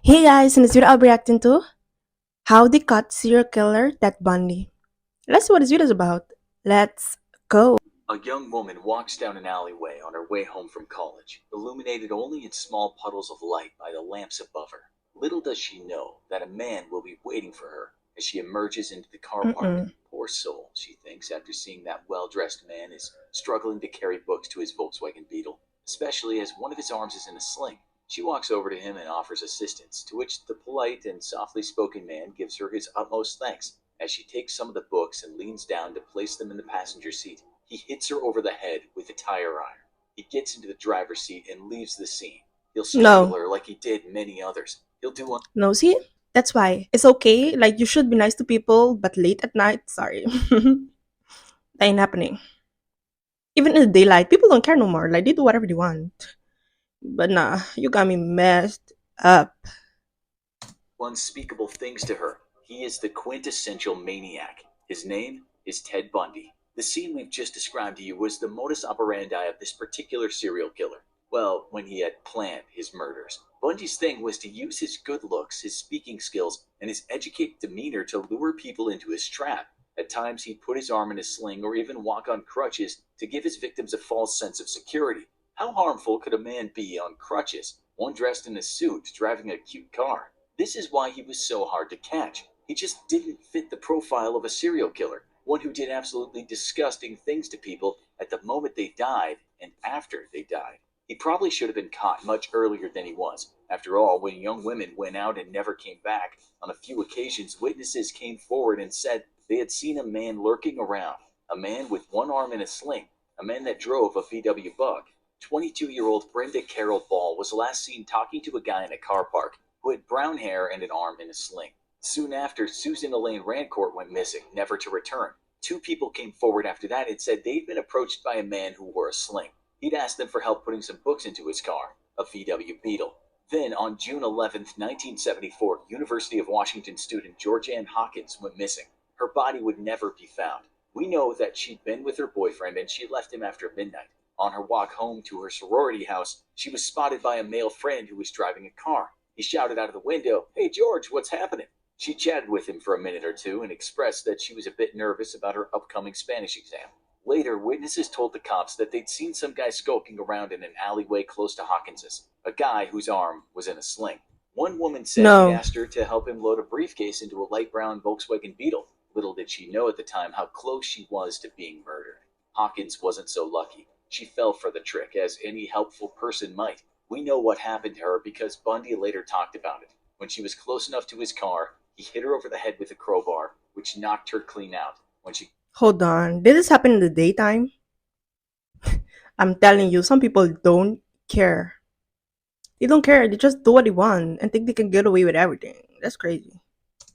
Hey guys, in this video I'll be reacting to how they caught serial killer that Bundy. Let's see what this video is about. Let's go. A young woman walks down an alleyway on her way home from college, illuminated only in small puddles of light by the lamps above her. Little does she know that a man will be waiting for her as she emerges into the car park. Mm-mm. Poor soul, she thinks, after seeing that well-dressed man is struggling to carry books to his Volkswagen Beetle, especially as one of his arms is in a sling. She walks over to him and offers assistance, to which the polite and softly spoken man gives her his utmost thanks as she takes some of the books and leans down to place them in the passenger seat. He hits her over the head with a tire iron. He gets into the driver's seat and leaves the scene. He'll strangle No. her like he did many others. He'll do one. No, see? That's why. It's okay. Like, you should be nice to people, but late at night, sorry. That ain't happening. Even in the daylight, people don't care no more. Like, they do whatever they want. But nah, you got me messed up. Unspeakable things to her. He is the quintessential maniac. His name is Ted Bundy. The scene we've just described to you was the modus operandi of this particular serial killer. Well, when he had planned his murders. Bundy's thing was to use his good looks, his speaking skills, and his educated demeanor to lure people into his trap. At times, he'd put his arm in a sling or even walk on crutches to give his victims a false sense of security. How harmful could a man be on crutches, one dressed in a suit, driving a cute car? This is why he was so hard to catch. He just didn't fit the profile of a serial killer, one who did absolutely disgusting things to people at the moment they died and after they died. He probably should have been caught much earlier than he was. After all, when young women went out and never came back, on a few occasions witnesses came forward and said they had seen a man lurking around, a man with one arm in a sling, a man that drove a VW Bug. 22-year-old Brenda Carroll Ball was last seen talking to a guy in a car park who had brown hair and an arm in a sling. Soon after, Susan Elaine Rancourt went missing, never to return. Two people came forward after that and said they'd been approached by a man who wore a sling. He'd asked them for help putting some books into his car, a VW Beetle. Then, on June 11th, 1974, University of Washington student Georgianne Hawkins went missing. Her body would never be found. We know that she'd been with her boyfriend and she left him after midnight. On her walk home to her sorority house, she was spotted by a male friend who was driving a car. He shouted out of the window, "Hey George, what's happening?" She chatted with him for a minute or two and expressed that she was a bit nervous about her upcoming Spanish exam. Later, witnesses told the cops that they'd seen some guy skulking around in an alleyway close to Hawkins's, a guy whose arm was in a sling. One woman said he'd No. asked her to help him load a briefcase into a light brown Volkswagen Beetle. Little did she know at the time how close she was to being murdered. Hawkins wasn't so lucky. She fell for the trick, as any helpful person might. We know what happened to her because Bundy later talked about it. When she was close enough to his car, he hit her over the head with a crowbar, which knocked her clean out. When she Hold on. Did this happen in the daytime? I'm telling you, some people don't care. They don't care. They just do what they want and think they can get away with everything. That's crazy.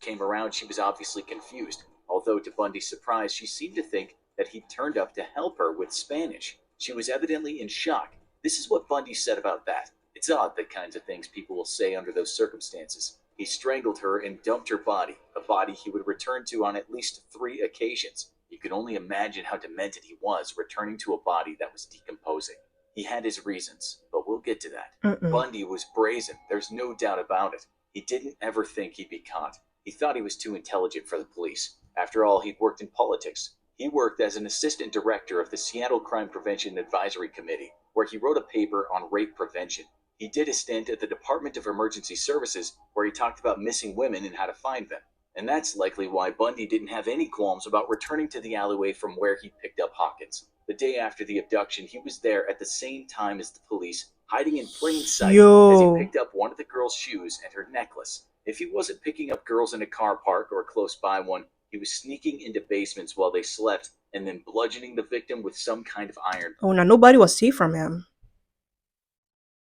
came around, she was obviously confused, although to Bundy's surprise, she seemed to think that he'd turned up to help her with Spanish. She was evidently in shock. This is what Bundy said about that. It's odd the kinds of things people will say under those circumstances. He strangled her and dumped her body, a body he would return to on at least 3 occasions. You could only imagine how demented he was, returning to a body that was decomposing. He had his reasons, but we'll get to that. Mm-mm. Bundy was brazen, there's no doubt about it. He didn't ever think he'd be caught. He thought he was too intelligent for the police. After all, he'd worked in politics. He worked as an assistant director of the Seattle Crime Prevention Advisory Committee, where he wrote a paper on rape prevention. He did a stint at the Department of Emergency Services, where he talked about missing women and how to find them. And that's likely why Bundy didn't have any qualms about returning to the alleyway from where he picked up Hawkins. The day after the abduction, he was there at the same time as the police, hiding in plain sight as he Yo. picked up one of the girl's shoes and her necklace. If he wasn't picking up girls in a car park or close by one, he was sneaking into basements while they slept and then bludgeoning the victim with some kind of iron. Oh, now nobody was safe from him.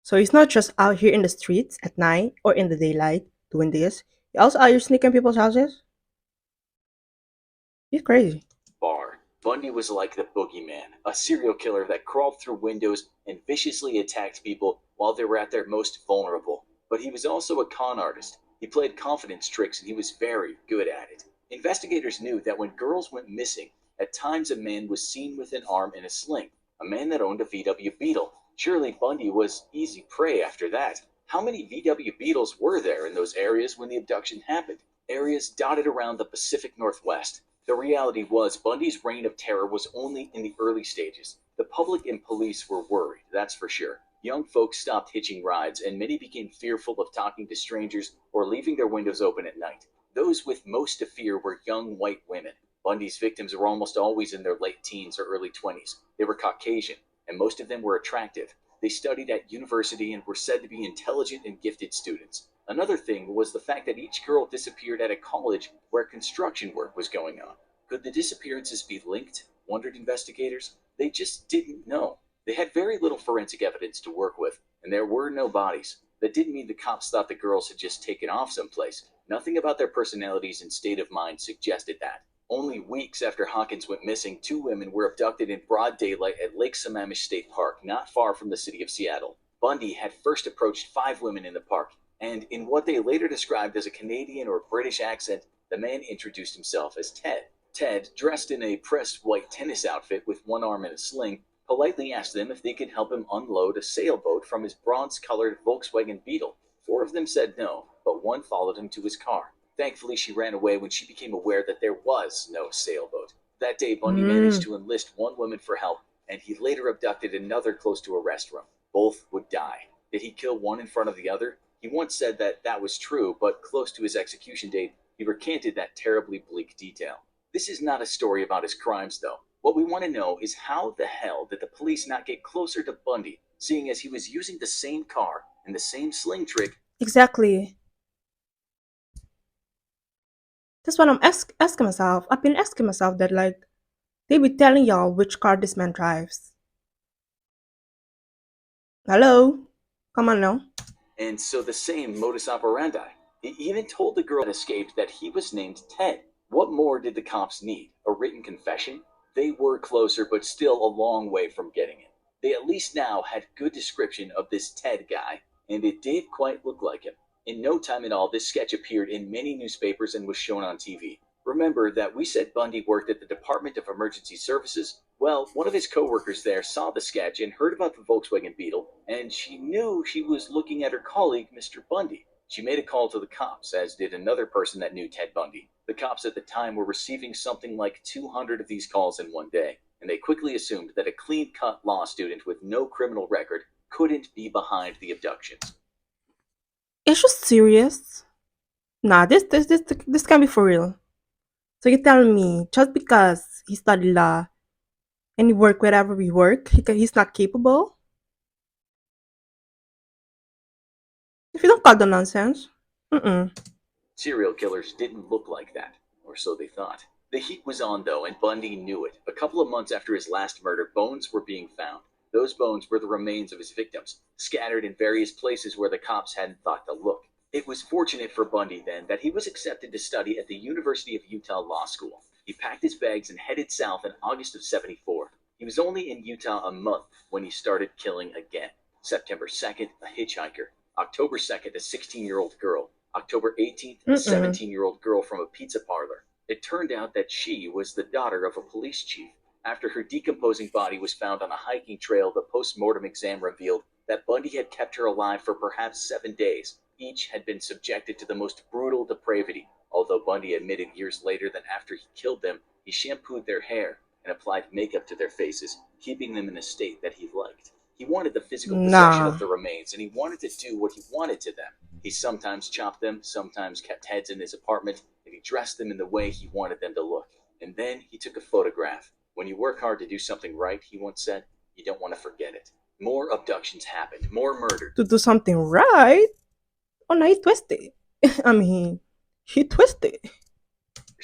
So he's not just out here in the streets at night or in the daylight doing this. He also out here sneaking people's houses. He's crazy. Bar. Bundy was like the boogeyman, a serial killer that crawled through windows and viciously attacked people while they were at their most vulnerable. But he was also a con artist. He played confidence tricks and he was very good at it. Investigators knew that when girls went missing, at times a man was seen with an arm in a sling, a man that owned a VW Beetle. Surely Bundy was easy prey after that. How many VW Beetles were there in those areas when the abduction happened? Areas dotted around the Pacific Northwest. The reality was Bundy's reign of terror was only in the early stages. The public and police were worried, that's for sure. Young folks stopped hitching rides, and many became fearful of talking to strangers or leaving their windows open at night. Those with most to fear were young white women. Bundy's victims were almost always in their late teens or early 20s. They were Caucasian, and most of them were attractive. They studied at university and were said to be intelligent and gifted students. Another thing was the fact that each girl disappeared at a college where construction work was going on. Could the disappearances be linked? Wondered investigators. They just didn't know. They had very little forensic evidence to work with, and there were no bodies. That didn't mean the cops thought the girls had just taken off someplace. Nothing about their personalities and state of mind suggested that. Only weeks after Hawkins went missing, two women were abducted in broad daylight at Lake Sammamish State Park, not far from the city of Seattle. Bundy had first approached five women in the park, and in what they later described as a Canadian or British accent, the man introduced himself as Ted. Ted, dressed in a pressed white tennis outfit with one arm in a sling, politely asked them if they could help him unload a sailboat from his bronze-colored Volkswagen Beetle. Four of them said no, but one followed him to his car. Thankfully, she ran away when she became aware that there was no sailboat. That day, Bundy managed Mm. to enlist one woman for help, and he later abducted another close to a restroom. Both would die. Did he kill one in front of the other? He once said that that was true, but close to his execution date, he recanted that terribly bleak detail. This is not a story about his crimes, though. What we want to know is how the hell did the police not get closer to Bundy, seeing as he was using the same car and the same sling trick. Exactly. That's what asking myself. I've been asking myself that, like, they be telling y'all which car this man drives. Hello? Come on now. And so the same modus operandi. He even told the girl that escaped that he was named Ted. What more did the cops need? A written confession? They were closer, but still a long way from getting it. They at least now had good description of this Ted guy, and it did quite look like him. In no time at all, this sketch appeared in many newspapers and was shown on TV. Remember that we said Bundy worked at the Department of Emergency Services? Well, one of his coworkers there saw the sketch and heard about the Volkswagen Beetle, and she knew she was looking at her colleague, Mr. Bundy. She made a call to the cops, as did another person that knew Ted Bundy. The cops at the time were receiving something like 200 of these calls in one day, and they quickly assumed that a clean cut law student with no criminal record couldn't be behind the abductions. It's just serious. Nah, this can't be for real. So you're telling me just because he studied law and he work wherever we work, he's not capable? If you don't call the nonsense. Mm-mm. Serial killers didn't look like that, or so they thought. The heat was on, though, and Bundy knew it. A couple of months after his last murder, bones were being found. Those bones were the remains of his victims, scattered in various places where the cops hadn't thought to look. It was fortunate for Bundy, then, that he was accepted to study at the University of Utah Law School. He packed his bags and headed south in August of '74. He was only in Utah a month when he started killing again. September 2nd, a hitchhiker. October 2nd, a 16-year-old girl. October 18th, a Mm-mm. 17-year-old girl from a pizza parlor. It turned out that she was the daughter of a police chief. After her decomposing body was found on a hiking trail, the post-mortem exam revealed that Bundy had kept her alive for perhaps 7 days. Each had been subjected to the most brutal depravity, although Bundy admitted years later that after he killed them, he shampooed their hair and applied makeup to their faces, keeping them in a state that he liked. He wanted the physical possession Nah. of the remains, and he wanted to do what he wanted to them. He sometimes chopped them, sometimes kept heads in his apartment, and he dressed them in the way he wanted them to look. And then he took a photograph. When you work hard to do something right, he once said, you don't want to forget it. More abductions happened, more murders. To do something right? Oh no, he twisted. I mean, he twisted.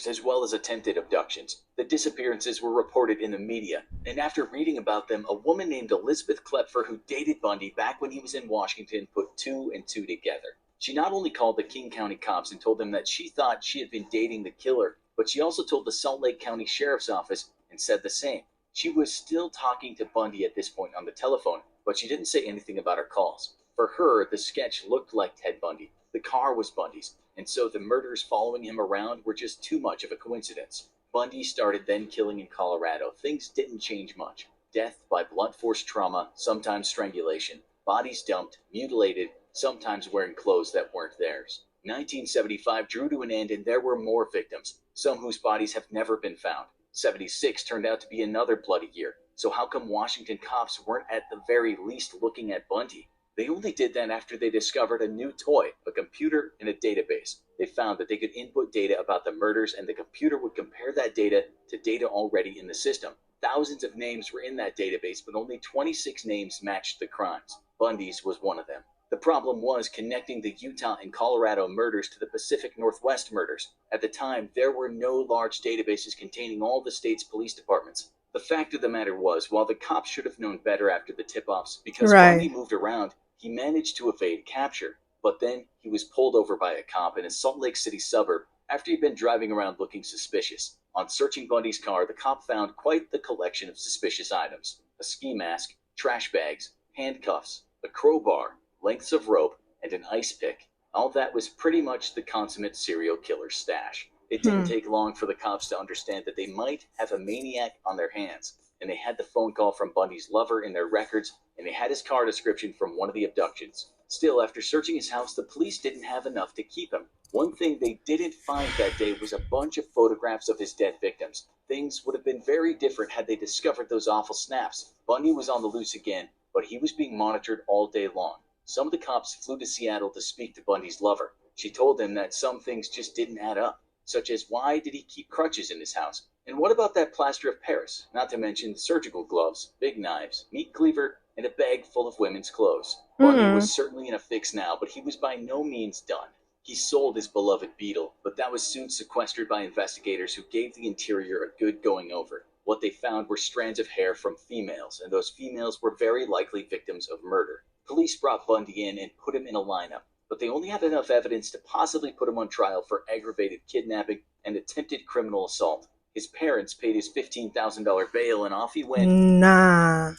As well as attempted abductions. The disappearances were reported in the media, and after reading about them, a woman named Elizabeth Klepfer, who dated Bundy back when he was in Washington, put two and two together. She not only called the King County cops and told them that she thought she had been dating the killer, but she also told the Salt Lake County Sheriff's Office and said the same. She was still talking to Bundy at this point on the telephone, but she didn't say anything about her calls. For her, the sketch looked like Ted Bundy. The car was Bundy's, and so the murders following him around were just too much of a coincidence. Bundy started then killing in Colorado. Things didn't change much. Death by blunt force trauma, sometimes strangulation, bodies dumped, mutilated, sometimes wearing clothes that weren't theirs. 1975 drew to an end and there were more victims, some whose bodies have never been found. 76 turned out to be another bloody year. So how come Washington cops weren't at the very least looking at Bundy? They only did that after they discovered a new toy, a computer, and a database. They found that they could input data about the murders and the computer would compare that data to data already in the system. Thousands of names were in that database, but only 26 names matched the crimes. Bundy's was one of them. The problem was connecting the Utah and Colorado murders to the Pacific Northwest murders. At the time, there were no large databases containing all the state's police departments. The fact of the matter was, while the cops should have known better after the tip-offs, because Bundy Right. moved around, he managed to evade capture. But then he was pulled over by a cop in a Salt Lake City suburb after he'd been driving around looking suspicious. On searching Bundy's car, the cop found quite the collection of suspicious items: a ski mask, trash bags, handcuffs, a crowbar, lengths of rope, and an ice pick. All that was pretty much the consummate serial killer's stash. It didn't Hmm. take long for the cops to understand that they might have a maniac on their hands, and they had the phone call from Bundy's lover in their records, and they had his car description from one of the abductions. Still, after searching his house, the police didn't have enough to keep him. One thing they didn't find that day was a bunch of photographs of his dead victims. Things would have been very different had they discovered those awful snaps. Bundy was on the loose again, but he was being monitored all day long. Some of the cops flew to Seattle to speak to Bundy's lover. She told them that some things just didn't add up, such as why did he keep crutches in his house? And what about that plaster of Paris? Not to mention surgical gloves, big knives, meat cleaver, and a bag full of women's clothes. Bundy was Mm-mm. certainly in a fix now, but he was by no means done. He sold his beloved Beetle, but that was soon sequestered by investigators who gave the interior a good going over. What they found were strands of hair from females, and those females were very likely victims of murder. Police brought Bundy in and put him in a lineup, but they only had enough evidence to possibly put him on trial for aggravated kidnapping and attempted criminal assault. His parents paid his $15,000 bail and off he went. Nah.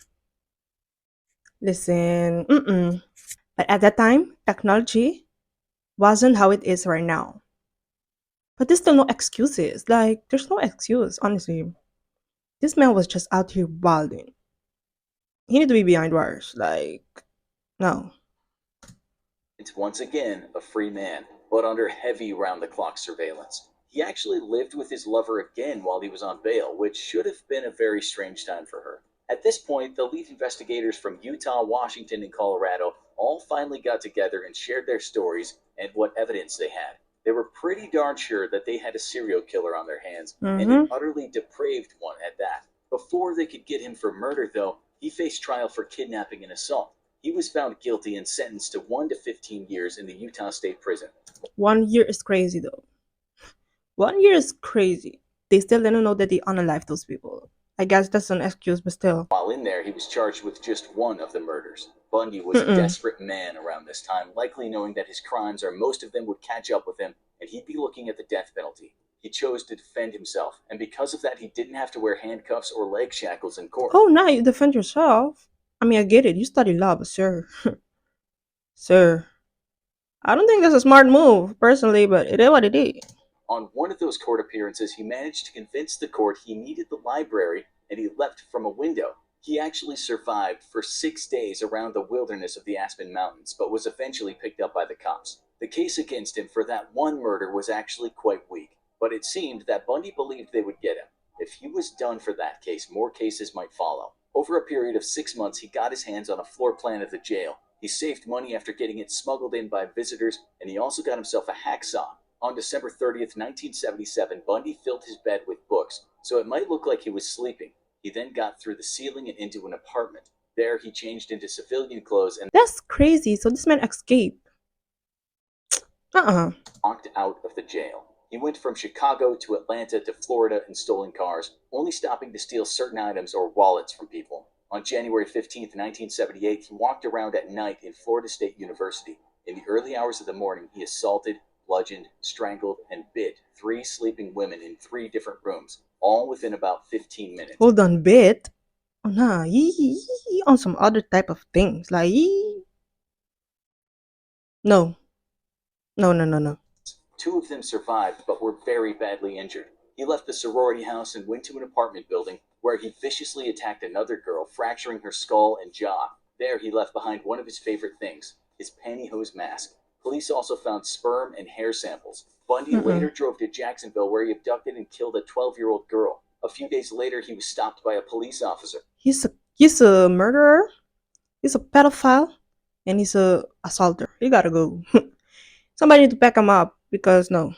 Listen. Mm-mm. But at that time, technology wasn't how it is right now. But there's still no excuses. Like, there's no excuse, honestly. This man was just out here wilding. He need to be behind bars. Like, no. Once again a free man, but under heavy round the clock surveillance. He actually lived with his lover again while he was on bail, which should have been a very strange time for her. At this point, the lead investigators from Utah, Washington, and Colorado all finally got together and shared their stories and what evidence they had. They were pretty darn sure that they had a serial killer on their hands, and an Mm-hmm. utterly depraved one at that. Before they could get him for murder, though, he faced trial for kidnapping and assault. He was found guilty and sentenced to 1 to 15 years in the Utah State Prison. 1 year is crazy, though. 1 year is crazy. They still didn't know that they unalived those people. I guess that's an excuse, but still. While in there, he was charged with just one of the murders. Bundy was a Mm-mm. desperate man around this time, likely knowing that his crimes or most of them would catch up with him and he'd be looking at the death penalty. He chose to defend himself, and because of that, he didn't have to wear handcuffs or leg shackles in court. Oh, now you defend yourself. I mean, I get it. You study law, but sir, sir, I don't think that's a smart move, personally, but it is what it is. On one of those court appearances, he managed to convince the court he needed the library and he leapt from a window. He actually survived for 6 days around the wilderness of the Aspen Mountains, but was eventually picked up by the cops. The case against him for that one murder was actually quite weak, but it seemed that Bundy believed they would get him. If he was done for that case, more cases might follow. Over a period of 6 months, he got his hands on a floor plan of the jail. He saved money after getting it smuggled in by visitors, and he also got himself a hacksaw. On December 30th, 1977, Bundy filled his bed with books, so it might look like he was sleeping. He then got through the ceiling and into an apartment. There, he changed into civilian clothes and That's crazy. So this man escaped. Uh-uh. walked out of the jail. He went from Chicago to Atlanta to Florida in stolen cars, only stopping to steal certain items or wallets from people. On January 15th, 1978, he walked around at night in Florida State University. In the early hours of the morning, he assaulted, bludgeoned, strangled, and bit 3 sleeping women in 3 different rooms, all within about 15 minutes. Hold on, bit. Oh, nah. He on some other type of things. Like, no. No, no, no, no. 2 of them survived but were very badly injured. He left the sorority house and went to an apartment building where he viciously attacked another girl, fracturing her skull and jaw. There, he left behind one of his favorite things, his pantyhose mask. Police also found sperm and hair samples. Bundy later Mm-mm. drove to Jacksonville where he abducted and killed a 12-year-old girl. A few days later, he was stopped by a police officer. He's a murderer. He's a pedophile, and he's a assaulter. He gotta go. Somebody need to back him up because no.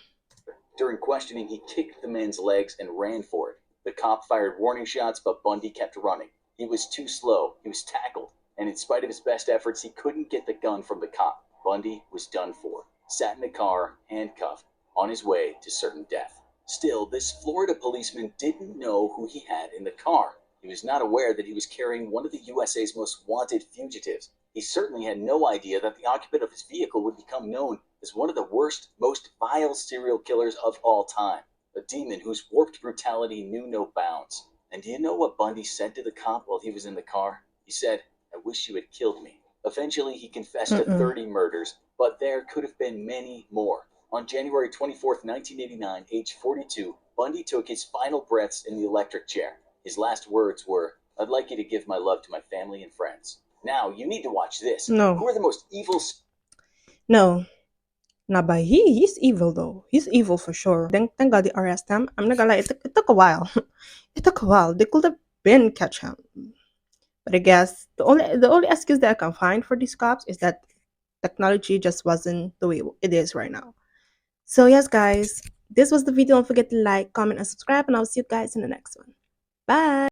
During questioning, he kicked the man's legs and ran for it. The cop fired warning shots, but Bundy kept running. He was too slow. He was tackled, and in spite of his best efforts, he couldn't get the gun from the cop. Bundy was done for. Sat in a car, handcuffed, on his way to certain death. Still, this Florida policeman didn't know who he had in the car. He was not aware that he was carrying one of the USA's most wanted fugitives. He certainly had no idea that the occupant of his vehicle would become known as one of the worst, most vile serial killers of all time. A demon whose warped brutality knew no bounds. And do you know what Bundy said to the cop while he was in the car? He said, "I wish you had killed me." Eventually, he confessed to Mm-mm. 30 murders, but there could have been many more. On January 24th, 1989, age 42, Bundy took his final breaths in the electric chair. His last words were, "I'd like you to give my love to my family and friends." Now, you need to watch this. No, Who are the most evil? no, not by he's evil though. He's evil for sure. Thank God they arrest him. I'm not gonna lie, it took a while. It took a while. They could have been catch him. But I guess the only excuse that I can find for these cops is that technology just wasn't the way it is right now. So yes, guys, this was the video. Don't forget to like, comment, and subscribe, and I'll see you guys in the next one. Bye.